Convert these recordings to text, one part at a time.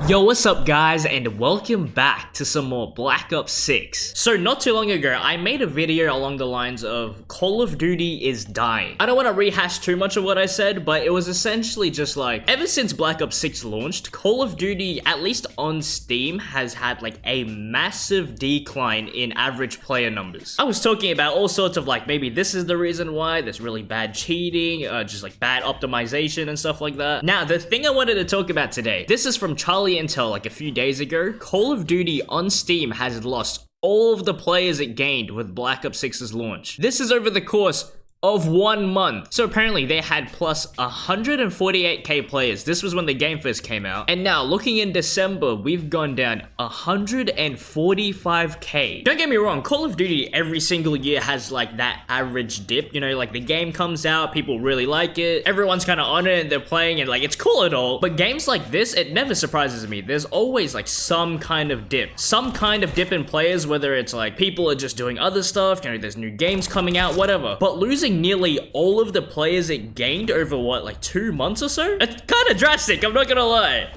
Yo, what's up guys, and welcome back to some more Black Ops 6. So not too long ago, I made a video along the lines of Call of Duty is dying. I don't want to rehash too much of what I said, but it was essentially just like, ever since Black Ops 6 launched, Call of Duty, at least on Steam, has had like a massive decline in average player numbers. I was talking about all sorts of like, maybe this is the reason why, there's really bad cheating, just like bad optimization and stuff like that. Now, the thing I wanted to talk about today, this is from Charlie Intel like a few days ago. Call of Duty on Steam has lost all of the players it gained with Black Ops 6's launch. This is over the course of 1 month. So apparently they had plus 148k players. This was when the game first came out. And now looking in December, we've gone down 145k. Don't get me wrong, Call of Duty every single year has like that average dip. You know, like the game comes out, people really like it. Everyone's kind of on it and they're playing and like it's cool and all. But games like this, it never surprises me. There's always like some kind of dip. Some kind of dip in players, whether it's like people are just doing other stuff, you know, there's new games coming out, whatever. But losing nearly all of the players it gained over what, like 2 months or so? It's kind of drastic, I'm not gonna lie.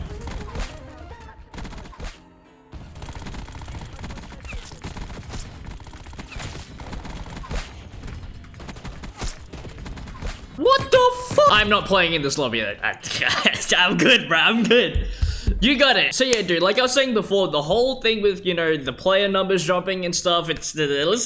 What the fuck? I'm not playing in this lobby. I'm good, bro, I'm good. You got it. So yeah, dude, like I was saying before, the whole thing with, you know, the player numbers dropping and stuff, it's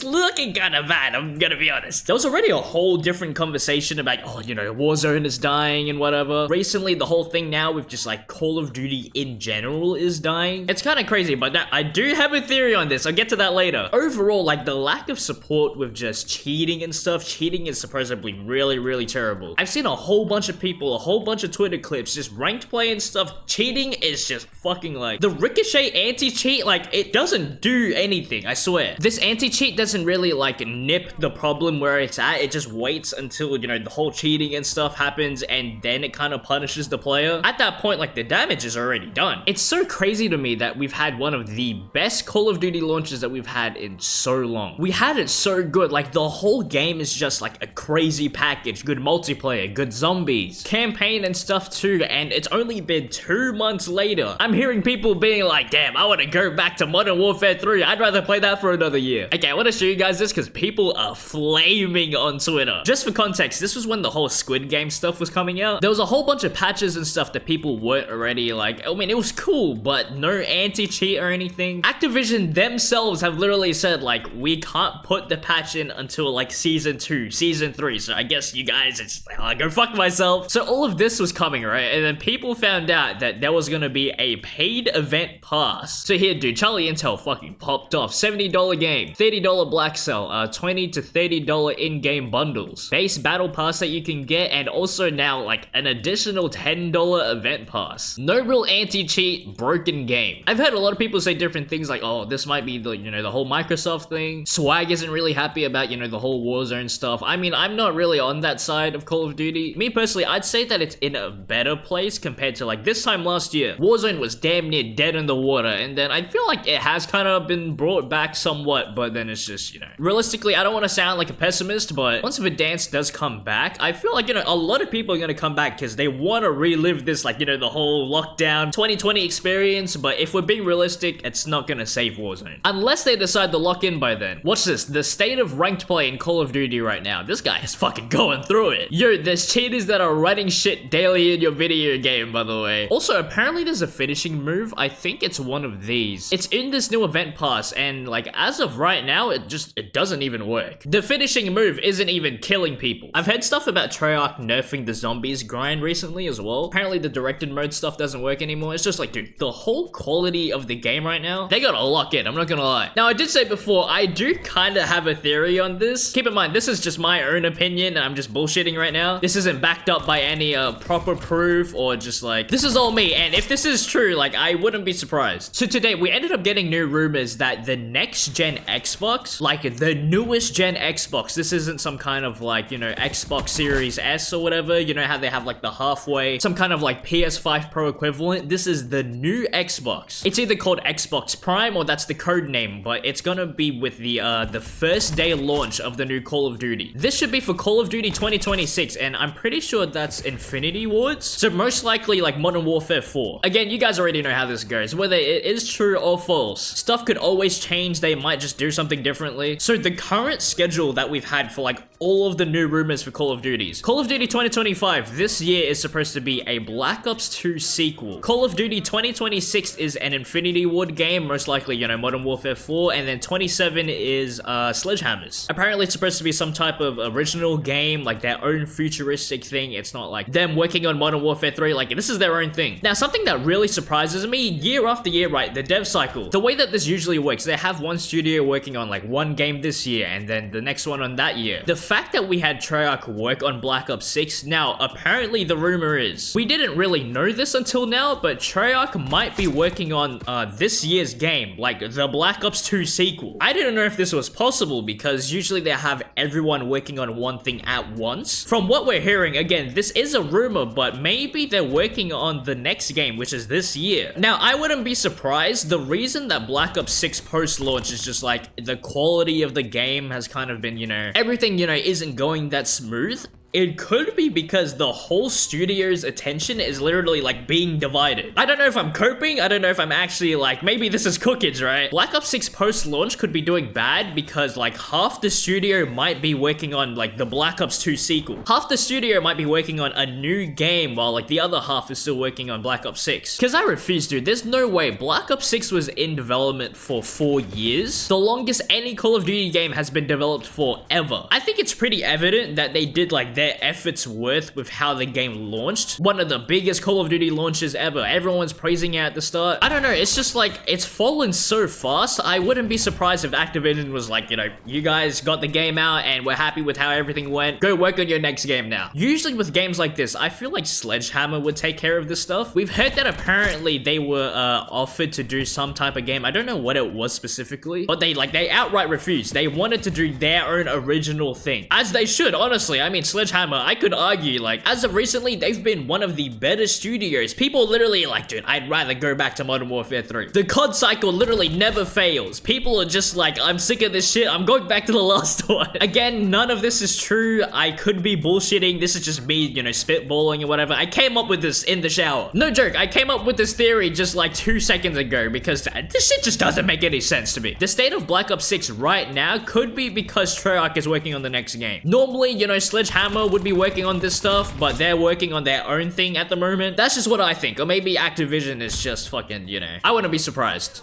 looking kind of bad, I'm gonna be honest. There was already a whole different conversation about, oh, you know, Warzone is dying and whatever. Recently, the whole thing now with just like Call of Duty in general is dying. It's kind of crazy, but now, I do have a theory on this. I'll get to that later. Overall, like the lack of support with just cheating and stuff, cheating is supposedly really, really terrible. I've seen a whole bunch of people, a whole bunch of Twitter clips, just ranked play and stuff. Cheating is just fucking like the ricochet anti-cheat, like it doesn't do anything, I swear. This anti-cheat doesn't really like nip the problem where it's at. It just waits until, you know, the whole cheating and stuff happens and then it kind of punishes the player. At that point, like the damage is already done. It's so crazy to me that we've had one of the best Call of Duty launches that we've had in so long. We had it so good, like the whole game is just like a crazy package, good multiplayer, good zombies, campaign and stuff too, and it's only been 2 months later. I'm hearing people being like, damn, I want to go back to Modern Warfare 3. I'd rather play that for another year. Okay, I want to show you guys this because people are flaming on Twitter. Just for context, this was when the whole Squid Game stuff was coming out. There was a whole bunch of patches and stuff that people weren't already like, I mean, it was cool, but no anti-cheat or anything. Activision themselves have literally said like, we can't put the patch in until like season 2, season 3. So I guess you guys, it's like, I'll go fuck myself. So all of this was coming, right? And then people found out that there was gonna be a paid event pass. So here, dude, Charlie Intel fucking popped off. $70 game, $30 black sell, $20 to $30 in-game bundles, base battle pass that you can get, and also now like an additional $10 event pass. No real anti-cheat, broken game. I've heard a lot of people say different things like, oh, this might be the, you know, the whole Microsoft thing. Swag isn't really happy about, you know, the whole Warzone stuff. I mean, I'm not really on that side of Call of Duty. Me personally, I'd say that it's in a better place compared to like this time last year. Warzone was damn near dead in the water, and then I feel like it has kind of been brought back somewhat, but then it's just, you know, realistically, I don't want to sound like a pessimist, but once Verdansk does come back, I feel like, you know, a lot of people are going to come back because they want to relive this, like, you know, the whole lockdown 2020 experience. But if we're being realistic, it's not going to save Warzone unless they decide to lock in by then. Watch this, the state of ranked play in Call of Duty right now. This guy is fucking going through it. Yo, there's cheaters that are writing shit daily in your video game, by the way. Also, apparently there's a finishing move. I think it's one of these. It's in this new event pass, and like as of right now, it doesn't even work. The finishing move isn't even killing people. I've heard stuff about Treyarch nerfing the zombies grind recently as well. Apparently the directed mode stuff doesn't work anymore. It's just like, dude, the whole quality of the game right now, they gotta lock in, I'm not gonna lie. Now, I did say before, I do kind of have a theory on this. Keep in mind, this is just my own opinion, and I'm just bullshitting right now. This isn't backed up by any proper proof or just like, this is all me, and if this is true, like, I wouldn't be surprised. So today, we ended up getting new rumors that the next gen Xbox, like the newest gen Xbox, this isn't some kind of like, you know, Xbox Series S or whatever, you know how they have like the halfway, some kind of like PS5 Pro equivalent. This is the new Xbox. It's either called Xbox Prime or that's the code name, but it's gonna be with the first day launch of the new Call of Duty. This should be for Call of Duty 2026, and I'm pretty sure that's Infinity Wards. So most likely like Modern Warfare 4. again, you guys already know how this goes. Whether it is true or false, stuff could always change. They might just do something differently. So the current schedule that we've had for like all of the new rumors for Call of Duties. Call of Duty 2025 this year is supposed to be a Black Ops 2 sequel. Call of Duty 2026 is an Infinity Ward game, most likely, you know, Modern Warfare 4, and then 27 is Sledgehammers. Apparently it's supposed to be some type of original game, like their own futuristic thing. It's not like them working on Modern Warfare 3, like this is their own thing. Now, something that really surprises me year after year, right, the dev cycle. The way that this usually works, they have one studio working on like one game this year and then the next one on that year. The fact that we had Treyarch work on Black Ops 6, now apparently the rumor is, we didn't really know this until now, but Treyarch might be working on this year's game, like the Black Ops 2 sequel. I didn't know if this was possible because usually they have everyone working on one thing at once. From what we're hearing, again, this is a rumor, but maybe they're working on the next game, which is this year. Now, I wouldn't be surprised. The reason that Black Ops 6 post-launch is just like the quality of the game has kind of been, you know, everything, you know, isn't going that smooth. It could be because the whole studio's attention is literally like being divided. I don't know if I'm coping. I don't know if I'm actually like, maybe this is cookage, right? Black Ops 6 post-launch could be doing bad because like half the studio might be working on like the Black Ops 2 sequel. Half the studio might be working on a new game while like the other half is still working on Black Ops 6. Because I refuse, dude. There's no way. Black Ops 6 was in development for 4 years. The longest any Call of Duty game has been developed for ever. I think it's pretty evident that they did like their efforts worth with how the game launched. One of the biggest Call of Duty launches ever. Everyone's praising it at the start. I don't know, it's just like, it's fallen so fast. I wouldn't be surprised if Activision was like, you know, you guys got the game out and we're happy with how everything went. Go work on your next game now. Usually with games like this, I feel like Sledgehammer would take care of this stuff. We've heard that apparently they were offered to do some type of game. I don't know what it was specifically, but they outright refused. They wanted to do their own original thing. As they should, honestly. I mean, Sledgehammer, I could argue, like, as of recently, they've been one of the better studios. People literally like, dude, I'd rather go back to Modern Warfare 3. The COD cycle literally never fails. People are just like, I'm sick of this shit. I'm going back to the last one. Again, none of this is true. I could be bullshitting. This is just me, you know, spitballing or whatever. I came up with this in the shower. No joke. I came up with this theory just like 2 seconds ago because this shit just doesn't make any sense to me. The state of Black Ops 6 right now could be because Treyarch is working on the next game. Normally, you know, Sledgehammer would be working on this stuff, but they're working on their own thing at the moment. That's just what I think. Or maybe Activision is just fucking, you know, I wouldn't be surprised.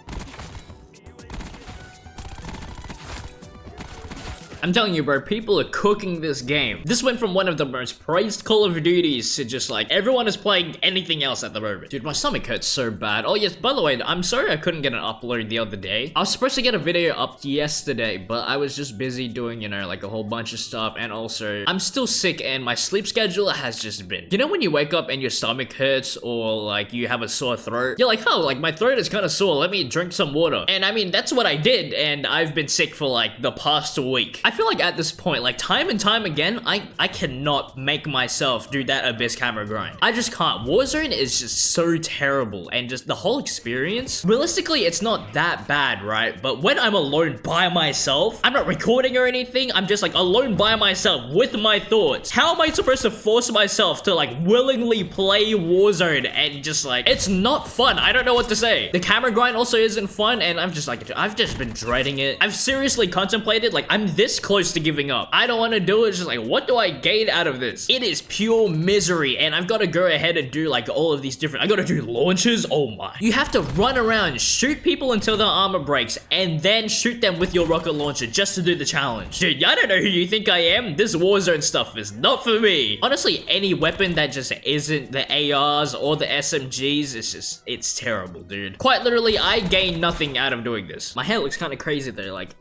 I'm telling you, bro, people are cooking this game. This went from one of the most praised Call of Duties to just like, everyone is playing anything else at the moment. Dude, my stomach hurts so bad. Oh yes, by the way, I'm sorry I couldn't get an upload the other day. I was supposed to get a video up yesterday, but I was just busy doing, you know, like a whole bunch of stuff. And also, I'm still sick and my sleep schedule has just been, you know, when you wake up and your stomach hurts or like you have a sore throat, you're like, oh, like my throat is kind of sore. Let me drink some water. And I mean, that's what I did. And I've been sick for like the past week. I feel like at this point, like time and time again, I cannot make myself do that Abyss camera grind. I just can't. Warzone is just so terrible and just the whole experience. Realistically, it's not that bad, right? But when I'm alone by myself, I'm not recording or anything. I'm just like alone by myself with my thoughts. How am I supposed to force myself to like willingly play Warzone and just like, it's not fun. I don't know what to say. The camera grind also isn't fun and I'm just like, I've just been dreading it. I've seriously contemplated, like I'm this close to giving up. I don't want to do it. It's just like, what do I gain out of this? It is pure misery and I've got to go ahead and do like all of these different, I got to do launches. Oh my. You have to run around, shoot people until their armor breaks and then shoot them with your rocket launcher just to do the challenge. Dude, I don't know who you think I am. This Warzone stuff is not for me. Honestly, any weapon that just isn't the ARs or the SMGs, it's terrible, dude. Quite literally, I gain nothing out of doing this. My hair looks kind of crazy though, like,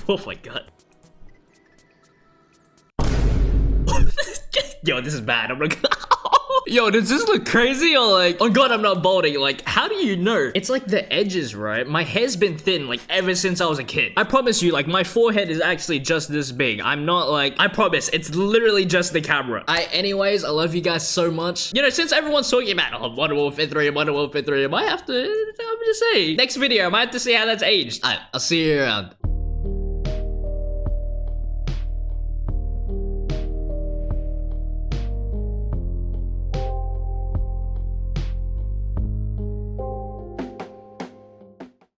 oh my god. Yo, this is bad. I'm like, yo, does this look crazy or like, oh god, I'm not balding. Like, how do you know? It's like the edges, right? My hair's been thin like ever since I was a kid. I promise you, like my forehead is actually just this big. I'm not like, I promise, it's literally just the camera. Anyways, I love you guys so much. You know, since everyone's talking about, oh, Modern Warfare 3, Modern Warfare 3, I might have to, I'm just saying, next video, I might have to see how that's aged. Alright, I'll see you around.